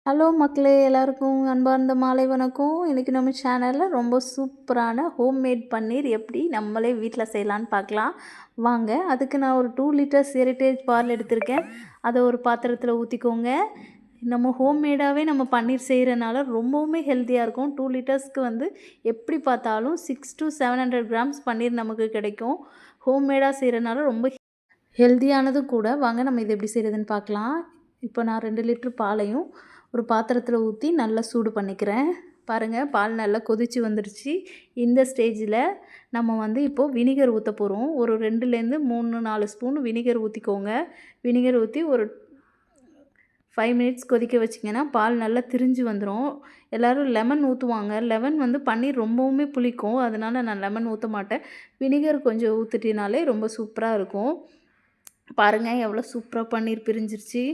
Hello மக்களே, எல்லாருக்கும் அன்பார்ந்த மாலை வணக்கம். இன்றைக்கி நம்ம சேனலில் ரொம்ப சூப்பரான ஹோம்மேட் பன்னீர் எப்படி நம்மளே வீட்டில் செய்யலான்னு பார்க்கலாம் வாங்க. அதுக்கு நான் ஒரு 2 லிட்டர்ஸ் ஹெரிட்டேஜ் பால் எடுத்திருக்கேன். அதை ஒரு பாத்திரத்தில் ஊற்றிக்கோங்க. நம்ம ஹோம்மேடாகவே நம்ம பன்னீர் செய்கிறனால ரொம்பவுமே ஹெல்த்தியாக இருக்கும். 2 லிட்டர்ஸ்க்கு எப்படி பார்த்தாலும் 600 to 700 கிராம்ஸ் பன்னீர் நமக்கு கிடைக்கும். ஹோம்மேடாக செய்கிறனால ரொம்ப ஹெல்த்தியானதும் கூட. வாங்க நம்ம இது எப்படி செய்கிறதுன்னு பார்க்கலாம். இப்போ நான் 2 லிட்டர் பாலையும் ஒரு பாத்திரத்தில் ஊற்றி நல்லா சூடு பண்ணிக்கிறேன். பாருங்கள், பால் நல்லா கொதித்து வந்துடுச்சு. இந்த ஸ்டேஜில் நம்ம இப்போது வினிகர் ஊற்ற போகிறோம். ஒரு 2லேருந்து 3-4 ஸ்பூன் வினிகர் ஊற்றிக்கோங்க. வினிகர் ஊற்றி ஒரு 5 மினிட்ஸ் கொதிக்க வச்சிங்கன்னா பால் நல்லா திரிஞ்சு வந்துடும். எல்லோரும் லெமன் ஊற்றுவாங்க. லெமன் பன்னீர் ரொம்பவுமே புளிக்கும், அதனால் நான் லெமன் ஊற்ற மாட்டேன். வினிகர் கொஞ்சம் ஊற்றிட்டினாலே ரொம்ப சூப்பராக இருக்கும். பாருங்கள், எவ்வளோ சூப்பராக பன்னீர் பிரிஞ்சிருச்சு.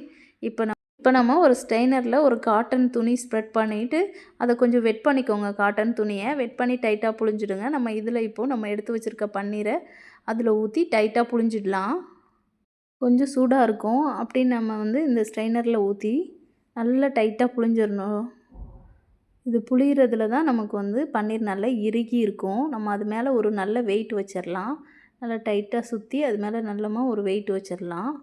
இப்போ நம்ம ஒரு ஸ்ட்ரெயினரில் ஒரு காட்டன் துணி ஸ்ப்ரெட் பண்ணிவிட்டு அதை கொஞ்சம் வெட் பண்ணிக்கோங்க. காட்டன் துணியை வெட் பண்ணி டைட்டாக புழிஞ்சிடுங்க. நம்ம இதில் இப்போது நம்ம எடுத்து வச்சுருக்க பன்னீரை அதில் ஊற்றி டைட்டாக புழிஞ்சிடலாம். கொஞ்சம் சூடாக இருக்கும். அப்படின்னு நம்ம இந்த ஸ்ட்ரெயினரில் ஊற்றி நல்லா டைட்டாக புழிஞ்சிடணும். இது புளியறதுல தான் நமக்கு பன்னீர் நல்லா இறுகி இருக்கும். நம்ம அது மேலே ஒரு நல்ல வெயிட் வச்சிடலாம். நல்லா டைட்டாக சுற்றி அது மேலே நல்லமாக ஒரு வெயிட் வச்சிடலாம்.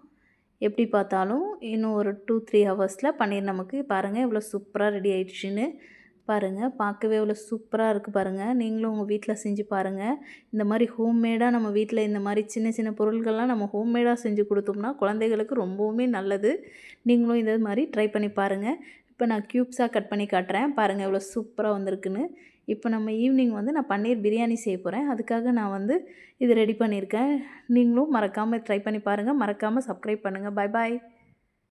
எப்படி பார்த்தாலும் இன்னும் ஒரு 2-3 ஹவர்ஸில் பன்னீர் நமக்கு பாருங்கள் எவ்வளோ சூப்பராக ரெடி ஆகிடுச்சின்னு. பாருங்கள், பார்க்கவே எவ்வளோ சூப்பராக இருக்குது பாருங்கள். நீங்களும் உங்கள் வீட்டில் செஞ்சு பாருங்கள். இந்த மாதிரி ஹோம்மேடாக நம்ம வீட்டில் இந்த மாதிரி சின்ன சின்ன பொருள்கள்லாம் நம்ம ஹோம்மேடாக செஞ்சு கொடுத்தோம்னா குழந்தைகளுக்கு ரொம்பவுமே நல்லது. நீங்களும் இதே மாதிரி ட்ரை பண்ணி பாருங்கள். இப்போ நான் க்யூப்ஸாக கட் பண்ணி காட்டுறேன். பாருங்கள் எவ்வளோ சூப்பராக வந்திருக்குன்னு. இப்போ நம்ம ஈவினிங் நான் பன்னீர் பிரியாணி செய்ய போகிறேன். அதுக்காக நான் இது ரெடி பண்ணியிருக்கேன். நீங்களும் மறக்காமல் ட்ரை பண்ணி பாருங்கள். மறக்காமல் சப்ஸ்கிரைப் பண்ணுங்கள். Bye bye.